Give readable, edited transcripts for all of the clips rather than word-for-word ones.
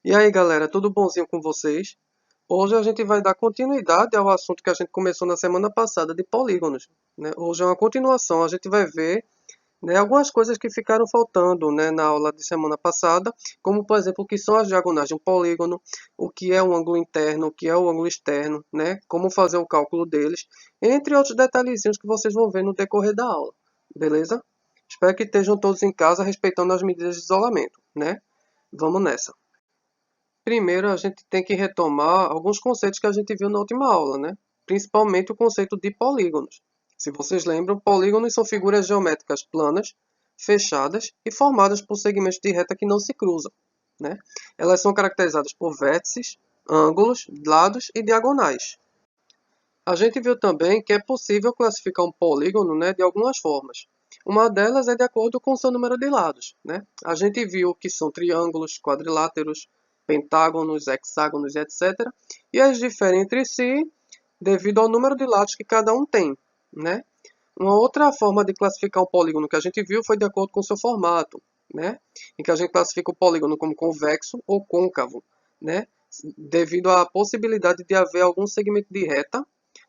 E aí, galera, tudo bonzinho com vocês? Hoje a gente vai dar continuidade ao assunto que a gente começou na semana passada de polígonos, né? Hoje é uma continuação, a gente vai ver, né, algumas coisas que ficaram faltando, né, na aula de semana passada, como, por exemplo, o que são as diagonais de um polígono, o que é um ângulo interno, o que é o ângulo externo, né, como fazer o cálculo deles, entre outros detalhezinhos que vocês vão ver no decorrer da aula, beleza? Espero que estejam todos em casa respeitando as medidas de isolamento, né? Vamos nessa. Primeiro, a gente tem que retomar alguns conceitos que a gente viu na última aula, né? Principalmente o conceito de polígonos. Se vocês lembram, polígonos são figuras geométricas planas, fechadas e formadas por segmentos de reta que não se cruzam, né? Elas são caracterizadas por vértices, ângulos, lados e diagonais. A gente viu também que é possível classificar um polígono, né, de algumas formas. Uma delas é de acordo com o seu número de lados, né? A gente viu que são triângulos, quadriláteros, pentágonos, hexágonos, etc. E eles diferem entre si devido ao número de lados que cada um tem, né? Uma outra forma de classificar um polígono que a gente viu foi de acordo com o seu formato, né? Em que a gente classifica o polígono como convexo ou côncavo, né? Devido à possibilidade de haver algum segmento de reta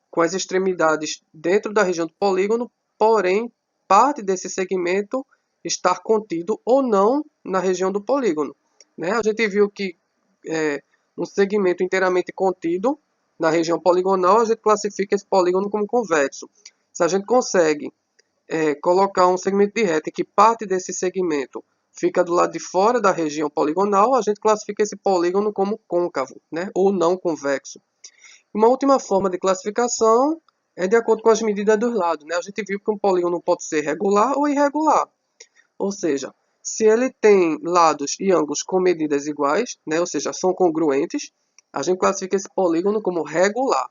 com as extremidades dentro da região do polígono, porém parte desse segmento estar contido ou não na região do polígono, né? A gente viu que um segmento inteiramente contido na região poligonal, a gente classifica esse polígono como convexo. Se a gente consegue colocar um segmento de reta que parte desse segmento fica do lado de fora da região poligonal, a gente classifica esse polígono como côncavo, né? Ou não convexo. Uma última forma de classificação é de acordo com as medidas dos lados, né? A gente viu que um polígono pode ser regular ou irregular. Ou seja, se ele tem lados e ângulos com medidas iguais, né? Ou seja, são congruentes, a gente classifica esse polígono como regular.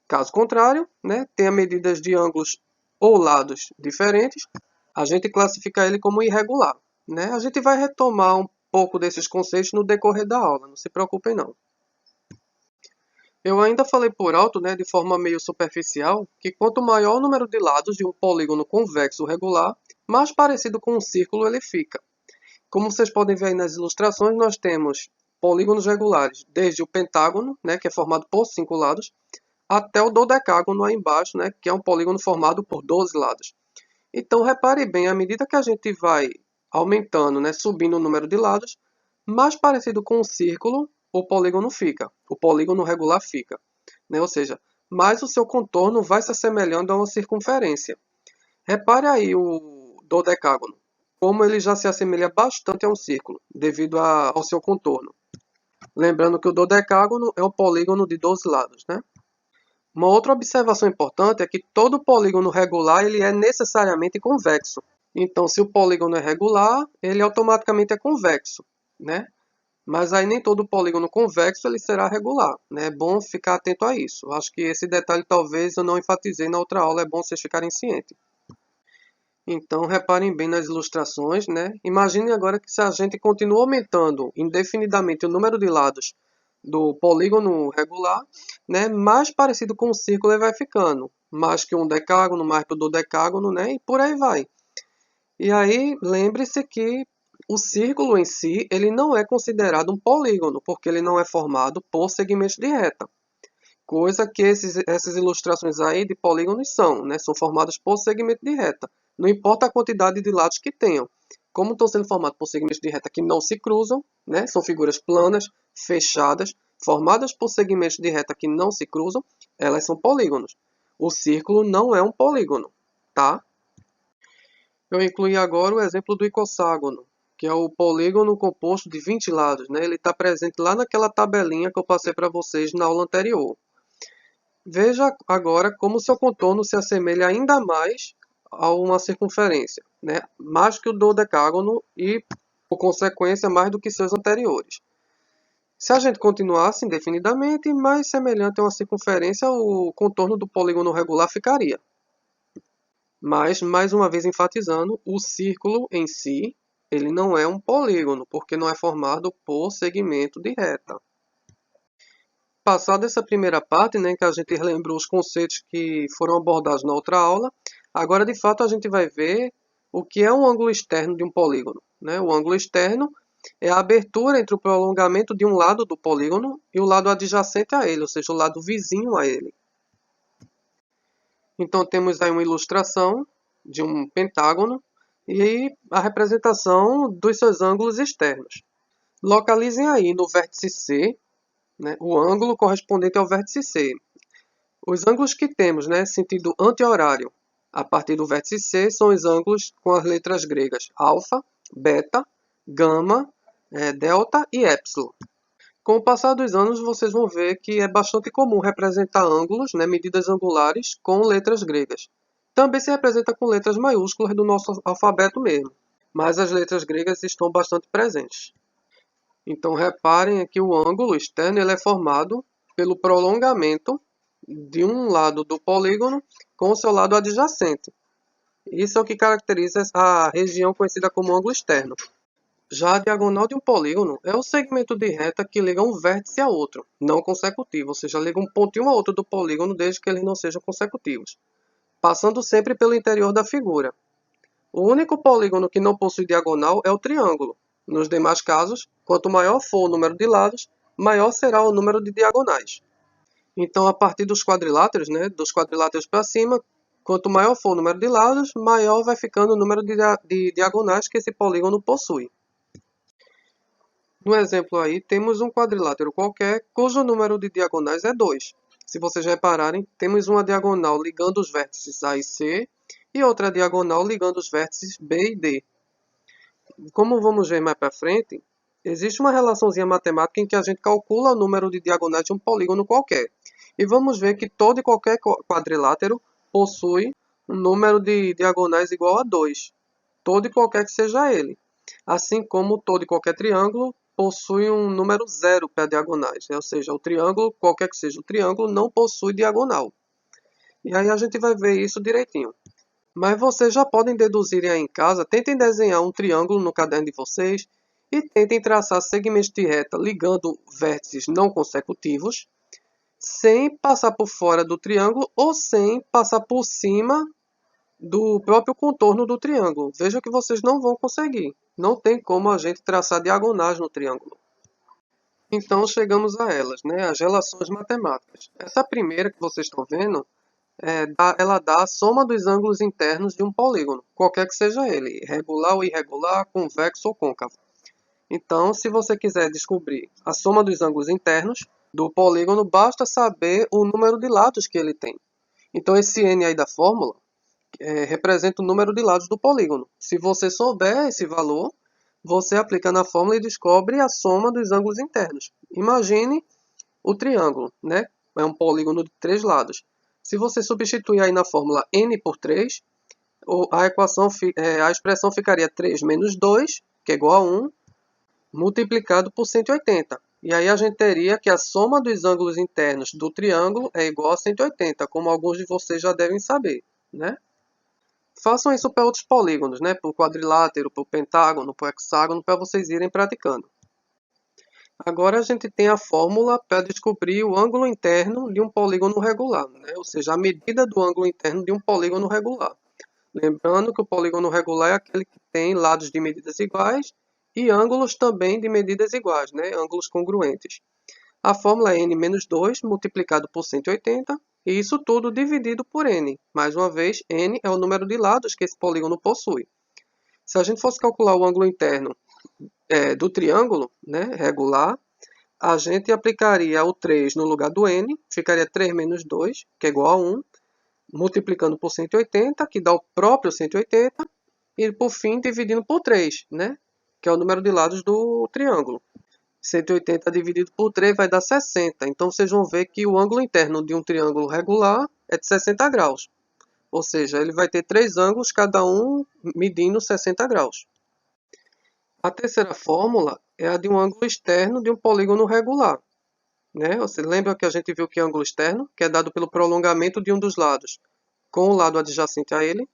Caso contrário, né, tenha medidas de ângulos ou lados diferentes, a gente classifica ele como irregular, né? A gente vai retomar um pouco desses conceitos no decorrer da aula, não se preocupem não. Eu ainda falei por alto, né, de forma meio superficial, que quanto maior o número de lados de um polígono convexo regular, mais parecido com um círculo ele fica. Como vocês podem ver aí nas ilustrações, nós temos polígonos regulares, desde o pentágono, né, que é formado por 5 lados, até o dodecágono aí embaixo, né, que é um polígono formado por 12 lados. Então, repare bem, à medida que a gente vai aumentando, né, subindo o número de lados, mais parecido com um círculo o polígono fica, o polígono regular fica, né? Ou seja, mais o seu contorno vai se assemelhando a uma circunferência. Repare aí o dodecágono, como ele já se assemelha bastante a um círculo, devido ao seu contorno. Lembrando que o dodecágono é um polígono de 12 lados, né? Uma outra observação importante é que todo polígono regular ele é necessariamente convexo. Então, se o polígono é regular, ele automaticamente é convexo, né? Mas aí nem todo polígono convexo ele será regular, né? É bom ficar atento a isso. Acho que esse detalhe talvez eu não enfatizei na outra aula, é bom vocês ficarem cientes. Então, reparem bem nas ilustrações, né? Imagine agora que se a gente continua aumentando indefinidamente o número de lados do polígono regular, né? Mais parecido com um círculo ele vai ficando. Mais que um decágono, mais que o dodecágono, né? E por aí vai. E aí, lembre-se que o círculo em si, ele não é considerado um polígono, porque ele não é formado por segmentos de reta. Coisa que essas ilustrações aí de polígonos são, né? São formadas por segmento de reta. Não importa a quantidade de lados que tenham. Como estão sendo formados por segmentos de reta que não se cruzam, né? São figuras planas, fechadas, formadas por segmentos de reta que não se cruzam, elas são polígonos. O círculo não é um polígono, tá? Eu incluí agora o exemplo do icosságono, que é o polígono composto de 20 lados, né? Ele está presente lá naquela tabelinha que eu passei para vocês na aula anterior. Veja agora como seu contorno se assemelha ainda mais a uma circunferência, né? Mais que o dodecágono e, por consequência, mais do que seus anteriores. Se a gente continuasse indefinidamente, mais semelhante a uma circunferência, o contorno do polígono regular ficaria. Mas, mais uma vez enfatizando, o círculo em si, ele não é um polígono, porque não é formado por segmento de reta. Passada essa primeira parte, né, que a gente relembrou os conceitos que foram abordados na outra aula, agora de fato a gente vai ver o que é um ângulo externo de um polígono, né? O ângulo externo é a abertura entre o prolongamento de um lado do polígono e o lado adjacente a ele, ou seja, o lado vizinho a ele. Então temos aí uma ilustração de um pentágono e a representação dos seus ângulos externos. Localizem aí no vértice C, né, o ângulo correspondente ao vértice C. Os ângulos que temos, né, sentido anti-horário, a partir do vértice C, são os ângulos com as letras gregas alfa, beta, gama, delta e epsilon. Com o passar dos anos, vocês vão ver que é bastante comum representar ângulos, né, medidas angulares, com letras gregas. Também se representa com letras maiúsculas do nosso alfabeto mesmo, mas as letras gregas estão bastante presentes. Então reparem que o ângulo externo ele é formado pelo prolongamento de um lado do polígono com o seu lado adjacente. Isso é o que caracteriza a região conhecida como ângulo externo. Já a diagonal de um polígono é o segmento de reta que liga um vértice a outro, não consecutivo, ou seja, liga um pontinho a outro do polígono desde que eles não sejam consecutivos, passando sempre pelo interior da figura. O único polígono que não possui diagonal é o triângulo. Nos demais casos, quanto maior for o número de lados, maior será o número de diagonais. Então, a partir dos quadriláteros, né, dos quadriláteros para cima, quanto maior for o número de lados, maior vai ficando o número de diagonais que esse polígono possui. No exemplo aí, temos um quadrilátero qualquer cujo número de diagonais é 2. Se vocês repararem, temos uma diagonal ligando os vértices A e C e outra diagonal ligando os vértices B e D. Como vamos ver mais para frente, existe uma relaçãozinha matemática em que a gente calcula o número de diagonais de um polígono qualquer. E vamos ver que todo e qualquer quadrilátero possui um número de diagonais igual a 2. Todo e qualquer que seja ele. Assim como todo e qualquer triângulo possui um número zero para diagonais. Ou seja, o triângulo, qualquer que seja o triângulo, não possui diagonal. E aí a gente vai ver isso direitinho. Mas vocês já podem deduzir aí em casa, tentem desenhar um triângulo no caderno de vocês e tentem traçar segmentos de reta ligando vértices não consecutivos, sem passar por fora do triângulo ou sem passar por cima do próprio contorno do triângulo. Veja que vocês não vão conseguir. Não tem como a gente traçar diagonais no triângulo. Então chegamos a elas, né? As relações matemáticas. Essa primeira que vocês estão vendo, ela dá a soma dos ângulos internos de um polígono, qualquer que seja ele, regular ou irregular, convexo ou côncavo. Então, se você quiser descobrir a soma dos ângulos internos do polígono, basta saber o número de lados que ele tem. Então, esse n aí da fórmula representa o número de lados do polígono. Se você souber esse valor, você aplica na fórmula e descobre a soma dos ângulos internos. Imagine o triângulo, né? É um polígono de 3 lados. Se você substituir aí na fórmula n por 3, a expressão ficaria 3 menos 2, que é igual a 1, multiplicado por 180. E aí a gente teria que a soma dos ângulos internos do triângulo é igual a 180, como alguns de vocês já devem saber, né? Façam isso para outros polígonos, né? Para o quadrilátero, para o pentágono, para o hexágono, para vocês irem praticando. Agora a gente tem a fórmula para descobrir o ângulo interno de um polígono regular, né? Ou seja, a medida do ângulo interno de um polígono regular. Lembrando que o polígono regular é aquele que tem lados de medidas iguais e ângulos também de medidas iguais, né? Ângulos congruentes. A fórmula é n menos 2 multiplicado por 180, e isso tudo dividido por n. Mais uma vez, n é o número de lados que esse polígono possui. Se a gente fosse calcular o ângulo interno do triângulo, né, regular, a gente aplicaria o 3 no lugar do n, ficaria 3 menos 2, que é igual a 1, multiplicando por 180, que dá o próprio 180, e por fim dividindo por 3, né, que é o número de lados do triângulo. 180 dividido por 3 vai dar 60. Então vocês vão ver que o ângulo interno de um triângulo regular é de 60 graus. Ou seja, ele vai ter 3 ângulos, cada um medindo 60 graus. A terceira fórmula é a de um ângulo externo de um polígono regular, né? Você lembra que a gente viu que é ângulo externo, que é dado pelo prolongamento de um dos lados com o lado adjacente a ele.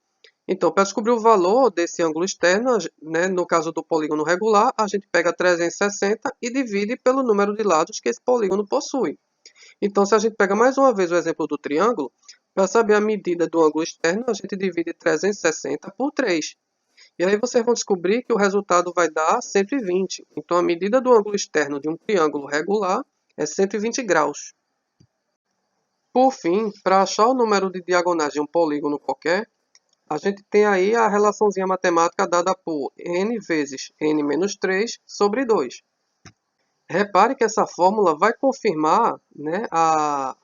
Então, para descobrir o valor desse ângulo externo, né, no caso do polígono regular, a gente pega 360 e divide pelo número de lados que esse polígono possui. Então, se a gente pega mais uma vez o exemplo do triângulo, para saber a medida do ângulo externo, a gente divide 360 por 3. E aí vocês vão descobrir que o resultado vai dar 120. Então a medida do ângulo externo de um triângulo regular é 120 graus. Por fim, para achar o número de diagonais de um polígono qualquer, a gente tem aí a relaçãozinha matemática dada por n vezes n menos 3 sobre 2. Repare que essa fórmula vai confirmar, né, a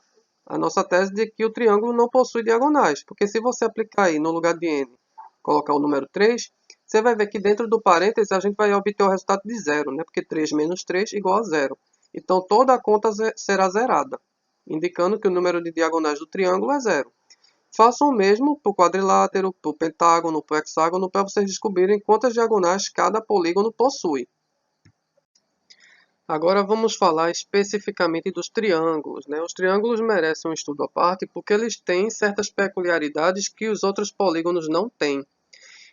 nossa tese de que o triângulo não possui diagonais. Porque se você aplicar aí no lugar de n, colocar o número 3, você vai ver que dentro do parênteses a gente vai obter o resultado de zero, né? Porque 3 menos 3 igual a zero. Então toda a conta será zerada, indicando que o número de diagonais do triângulo é zero. Façam o mesmo para o quadrilátero, para o pentágono, para o hexágono, para vocês descobrirem quantas diagonais cada polígono possui. Agora vamos falar especificamente dos triângulos, né? Os triângulos merecem um estudo à parte porque eles têm certas peculiaridades que os outros polígonos não têm.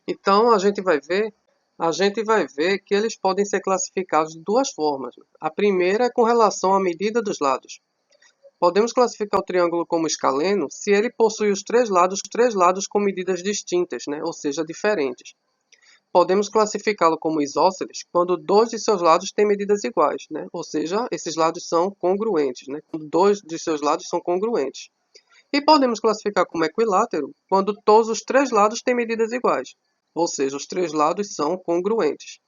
Então a gente vai ver que eles podem ser classificados de duas formas. A primeira é com relação à medida dos lados. Podemos classificar o triângulo como escaleno se ele possui os três lados com medidas distintas, né? Ou seja, diferentes. Podemos classificá-lo como isósceles quando dois de seus lados têm medidas iguais, né? Ou seja, esses lados são congruentes, né? Quando dois de seus lados são congruentes. E podemos classificar como equilátero quando todos os três lados têm medidas iguais, ou seja, os três lados são congruentes.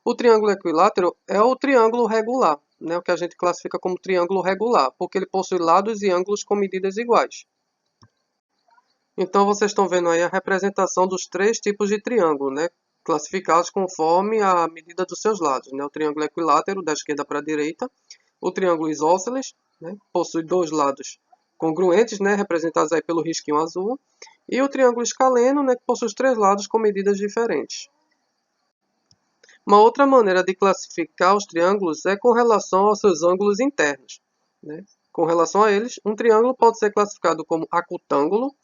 O triângulo equilátero é o triângulo regular, né? O que a gente classifica como triângulo regular, porque ele possui lados e ângulos com medidas iguais. Então vocês estão vendo aí a representação dos três tipos de triângulo, né? Classificados conforme a medida dos seus lados, né? O triângulo equilátero, da esquerda para a direita. O triângulo isósceles, né? Possui dois lados congruentes, né? Representados aí pelo risquinho azul. E o triângulo escaleno, né? Que possui os três lados com medidas diferentes. Uma outra maneira de classificar os triângulos é com relação aos seus ângulos internos, né? Com relação a eles, um triângulo pode ser classificado como acutângulo,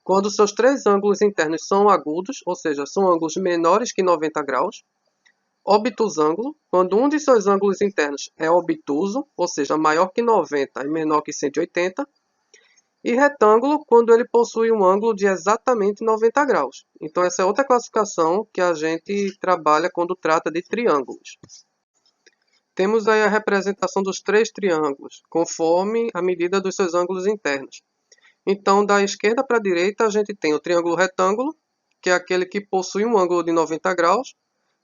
quando seus três ângulos internos são agudos, ou seja, são ângulos menores que 90 graus. Obtusângulo, quando um de seus ângulos internos é obtuso, ou seja, maior que 90 e menor que 180. E retângulo, quando ele possui um ângulo de exatamente 90 graus. Então essa é outra classificação que a gente trabalha quando trata de triângulos. Temos aí a representação dos três triângulos, conforme a medida dos seus ângulos internos. Então, da esquerda para a direita, a gente tem o triângulo retângulo, que é aquele que possui um ângulo de 90 graus,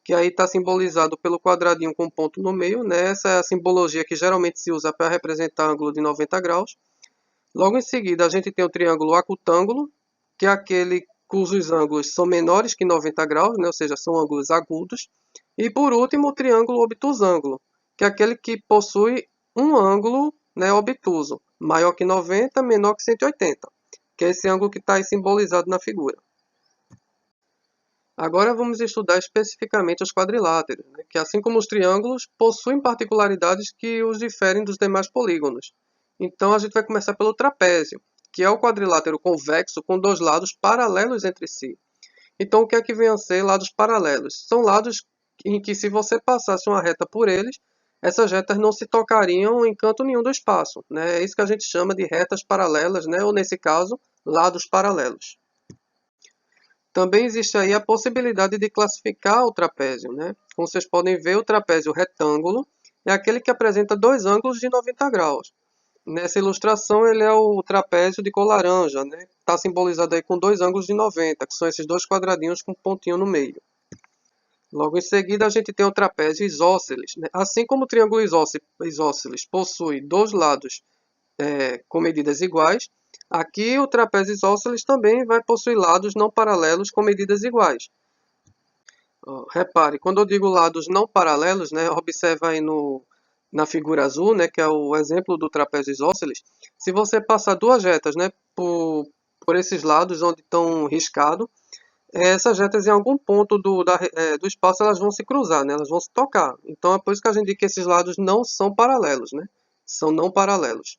que aí está simbolizado pelo quadradinho com ponto no meio, né? Essa é a simbologia que geralmente se usa para representar ângulo de 90 graus. Logo em seguida, a gente tem o triângulo acutângulo, que é aquele cujos ângulos são menores que 90 graus, né? Ou seja, são ângulos agudos. E por último, o triângulo obtusângulo, que é aquele que possui um ângulo, né, obtuso, maior que 90, menor que 180, que é esse ângulo que está aí simbolizado na figura. Agora vamos estudar especificamente os quadriláteros, né, que assim como os triângulos, possuem particularidades que os diferem dos demais polígonos. Então a gente vai começar pelo trapézio, que é o quadrilátero convexo com dois lados paralelos entre si. Então o que é que vem a ser lados paralelos? São lados em que se você passasse uma reta por eles, essas retas não se tocariam em canto nenhum do espaço, né? É isso que a gente chama de retas paralelas, né? Ou nesse caso, lados paralelos. Também existe aí a possibilidade de classificar o trapézio, né? Como vocês podem ver, o trapézio retângulo é aquele que apresenta dois ângulos de 90 graus. Nessa ilustração, ele é o trapézio de cor laranja, né? Está simbolizado aí com dois ângulos de 90, que são esses dois quadradinhos com um pontinho no meio. Logo em seguida, a gente tem o trapézio isósceles, né? Assim como o triângulo isósceles possui dois lados com medidas iguais, aqui o trapézio isósceles também vai possuir lados não paralelos com medidas iguais. Repare, quando eu digo lados não paralelos, né, observa aí na figura azul, né, que é o exemplo do trapézio isósceles. Se você passar duas retas, né, por esses lados onde estão riscados, essas retas em algum ponto do espaço elas vão se cruzar, né, elas vão se tocar. Então é por isso que a gente diz que esses lados não são paralelos, né, são não paralelos.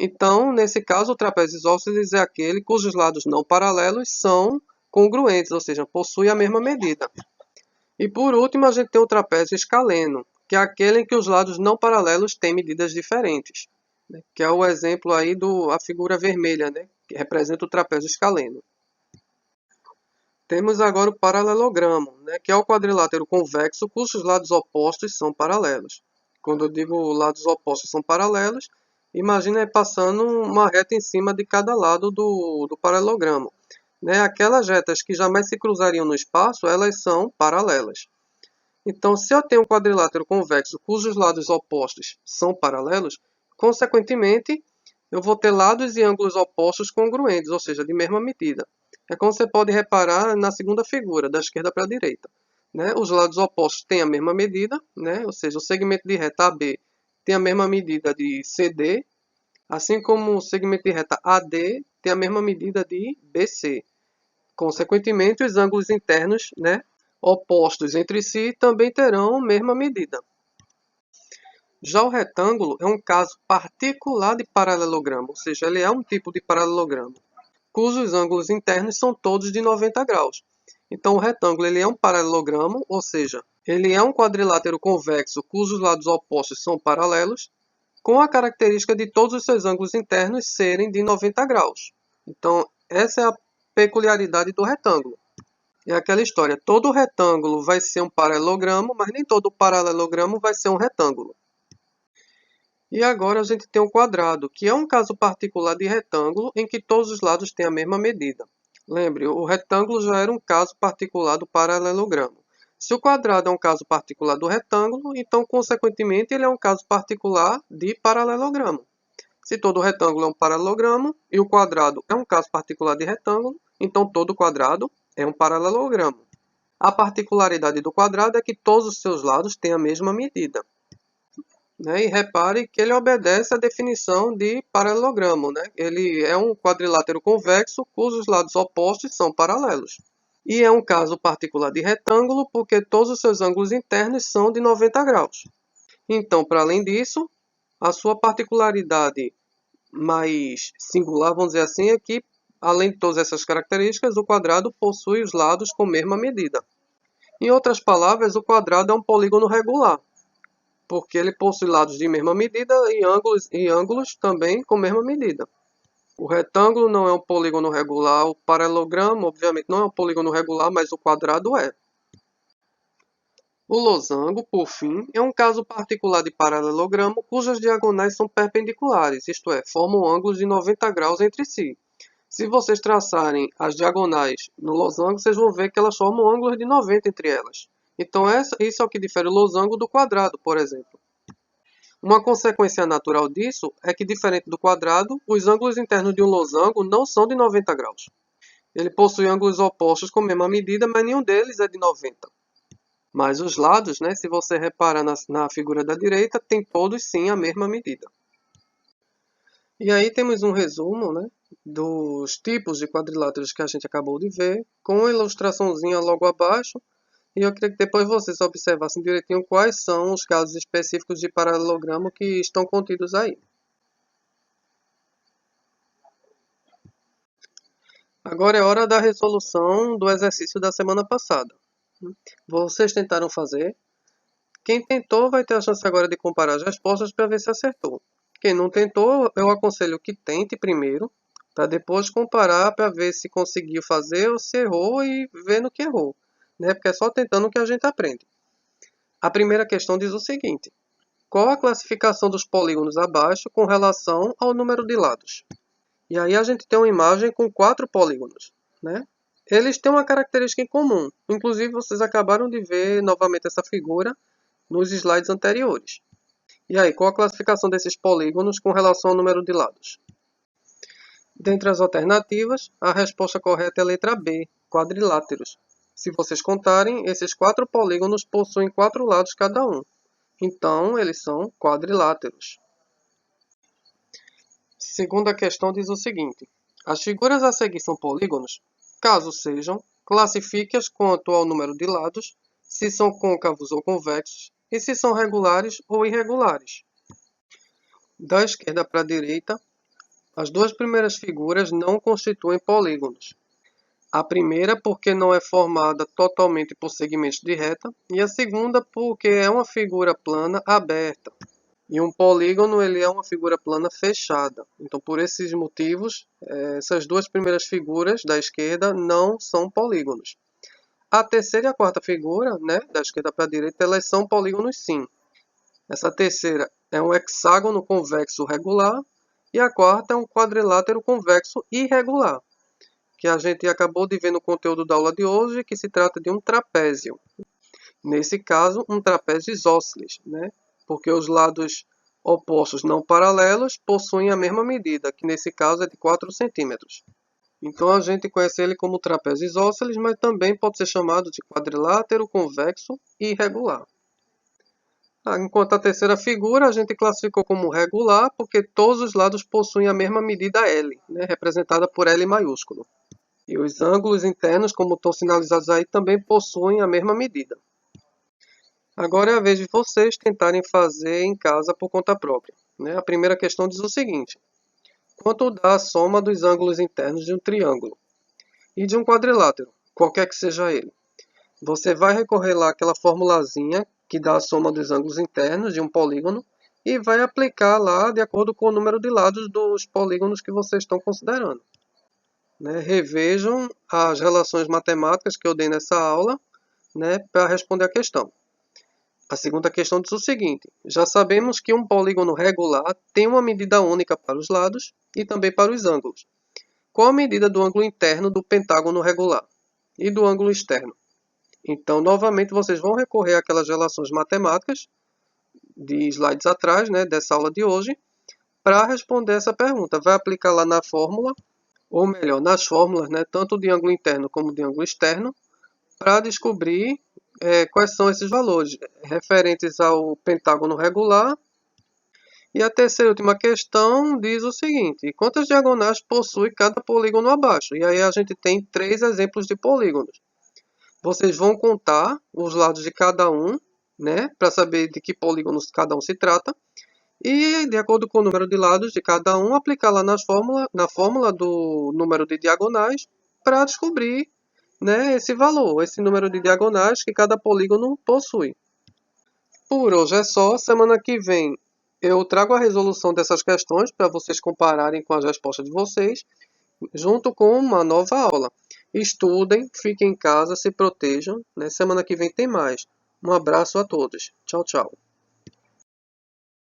Então, nesse caso, o trapézio isósceles é aquele cujos lados não paralelos são congruentes, ou seja, possuem a mesma medida. E por último, a gente tem o trapézio escaleno, que é aquele em que os lados não paralelos têm medidas diferentes, né? Que é o exemplo aí a figura vermelha, né? Que representa o trapézio escaleno. Temos agora o paralelogramo, né, que é o quadrilátero convexo cujos lados opostos são paralelos. Quando eu digo lados opostos são paralelos, imagine passando uma reta em cima de cada lado do paralelogramo. Né? Aquelas retas que jamais se cruzariam no espaço, elas são paralelas. Então, se eu tenho um quadrilátero convexo cujos lados opostos são paralelos, consequentemente, eu vou ter lados e ângulos opostos congruentes, ou seja, de mesma medida. É como você pode reparar na segunda figura, da esquerda para a direita. Né? Os lados opostos têm a mesma medida, né? Ou seja, o segmento de reta AB tem a mesma medida de CD, assim como o segmento de reta AD tem a mesma medida de BC. Consequentemente, os ângulos internos, né, opostos entre si também terão a mesma medida. Já o retângulo é um caso particular de paralelogramo, ou seja, ele é um tipo de paralelogramo, cujos ângulos internos são todos de 90 graus. Então, o retângulo ele é um paralelogramo, ou seja, ele é um quadrilátero convexo cujos lados opostos são paralelos, com a característica de todos os seus ângulos internos serem de 90 graus. Então, essa é a peculiaridade do retângulo. É aquela história, todo retângulo vai ser um paralelogramo, mas nem todo paralelogramo vai ser um retângulo. E agora a gente tem um quadrado, que é um caso particular de retângulo em que todos os lados têm a mesma medida. Lembre, o retângulo já era um caso particular do paralelogramo. Se o quadrado é um caso particular do retângulo, então, consequentemente, ele é um caso particular de paralelogramo. Se todo retângulo é um paralelogramo e o quadrado é um caso particular de retângulo, então todo quadrado é um paralelogramo. A particularidade do quadrado é que todos os seus lados têm a mesma medida. Né? E repare que ele obedece à definição de paralelogramo. Né? Ele é um quadrilátero convexo cujos lados opostos são paralelos. E é um caso particular de retângulo porque todos os seus ângulos internos são de 90 graus. Então, para além disso, a sua particularidade mais singular, vamos dizer assim, é que, além de todas essas características, o quadrado possui os lados com a mesma medida. Em outras palavras, o quadrado é um polígono regular, porque ele possui lados de mesma medida e ângulos também com a mesma medida. O retângulo não é um polígono regular, o paralelogramo, obviamente, não é um polígono regular, mas o quadrado é. O losango, por fim, é um caso particular de paralelogramo cujas diagonais são perpendiculares, isto é, formam ângulos de 90 graus entre si. Se vocês traçarem as diagonais no losango, vocês vão ver que elas formam ângulos de 90 entre elas. Então, isso é o que difere o losango do quadrado, por exemplo. Uma consequência natural disso é que, diferente do quadrado, os ângulos internos de um losango não são de 90 graus. Ele possui ângulos opostos com a mesma medida, mas nenhum deles é de 90. Mas os lados, né, se você reparar na figura da direita, tem todos sim a mesma medida. E aí temos um resumo, né, dos tipos de quadriláteros que a gente acabou de ver, com uma ilustraçãozinha logo abaixo. E eu queria que depois vocês observassem direitinho quais são os casos específicos de paralelogramo que estão contidos aí. Agora é hora da resolução do exercício da semana passada. Vocês tentaram fazer. Quem tentou vai ter a chance agora de comparar as respostas para ver se acertou. Quem não tentou, eu aconselho que tente primeiro, para depois comparar para ver se conseguiu fazer ou se errou e ver no que errou. Né? Porque é só tentando que a gente aprende. A primeira questão diz o seguinte: qual a classificação dos polígonos abaixo com relação ao número de lados? E aí a gente tem uma imagem com 4 polígonos. Né? Eles têm uma característica em comum. Inclusive, vocês acabaram de ver novamente essa figura nos slides anteriores. E aí, qual a classificação desses polígonos com relação ao número de lados? Dentre as alternativas, a resposta correta é a letra B, quadriláteros. Se vocês contarem, esses 4 polígonos possuem 4 lados cada um. Então, eles são quadriláteros. Segunda questão diz o seguinte: as figuras a seguir são polígonos? Caso sejam, classifique-as quanto ao número de lados, se são côncavos ou convexos, e se são regulares ou irregulares. Da esquerda para a direita, as duas primeiras figuras não constituem polígonos. A primeira porque não é formada totalmente por segmentos de reta, e a segunda porque é uma figura plana aberta. E um polígono ele é uma figura plana fechada. Então, por esses motivos, essas duas primeiras figuras da esquerda não são polígonos. A terceira e a quarta figura, né, da esquerda para a direita, elas são polígonos sim. Essa terceira é um hexágono convexo regular e a quarta é um quadrilátero convexo irregular, que a gente acabou de ver no conteúdo da aula de hoje, que se trata de um trapézio. Nesse caso, um trapézio isósceles, né? Porque os lados opostos não paralelos possuem a mesma medida, que nesse caso é de 4 centímetros. Então a gente conhece ele como trapézio isósceles, mas também pode ser chamado de quadrilátero convexo irregular. Enquanto a terceira figura a gente classificou como regular, porque todos os lados possuem a mesma medida L, né? Representada por L maiúsculo. E os ângulos internos, como estão sinalizados aí, também possuem a mesma medida. Agora é a vez de vocês tentarem fazer em casa por conta própria, né? A primeira questão diz o seguinte: quanto dá a soma dos ângulos internos de um triângulo e de um quadrilátero, qualquer que seja ele? Você vai recorrer lá àquela formulazinha que dá a soma dos ângulos internos de um polígono e vai aplicar lá de acordo com o número de lados dos polígonos que vocês estão considerando, né? Revejam as relações matemáticas que eu dei nessa aula, né, para responder a questão. A segunda questão diz o seguinte: já sabemos que um polígono regular tem uma medida única para os lados e também para os ângulos. Qual a medida do ângulo interno do pentágono regular e do ângulo externo? Então, novamente, vocês vão recorrer àquelas relações matemáticas de slides atrás, né, dessa aula de hoje, para responder essa pergunta. Vai aplicar lá na fórmula, ou melhor, nas fórmulas, né, tanto de ângulo interno como de ângulo externo, para descobrir quais são esses valores referentes ao pentágono regular. E a terceira e última questão diz o seguinte: quantas diagonais possui cada polígono abaixo? E aí a gente tem 3 exemplos de polígonos. Vocês vão contar os lados de cada um, né, para saber de que polígonos cada um se trata. E, de acordo com o número de lados de cada um, aplicar lá na fórmula do número de diagonais para descobrir, né, esse valor, esse número de diagonais que cada polígono possui. Por hoje é só. Semana que vem eu trago a resolução dessas questões para vocês compararem com as respostas de vocês, junto com uma nova aula. Estudem, fiquem em casa, se protejam, né? Semana que vem tem mais. Um abraço a todos. Tchau, tchau.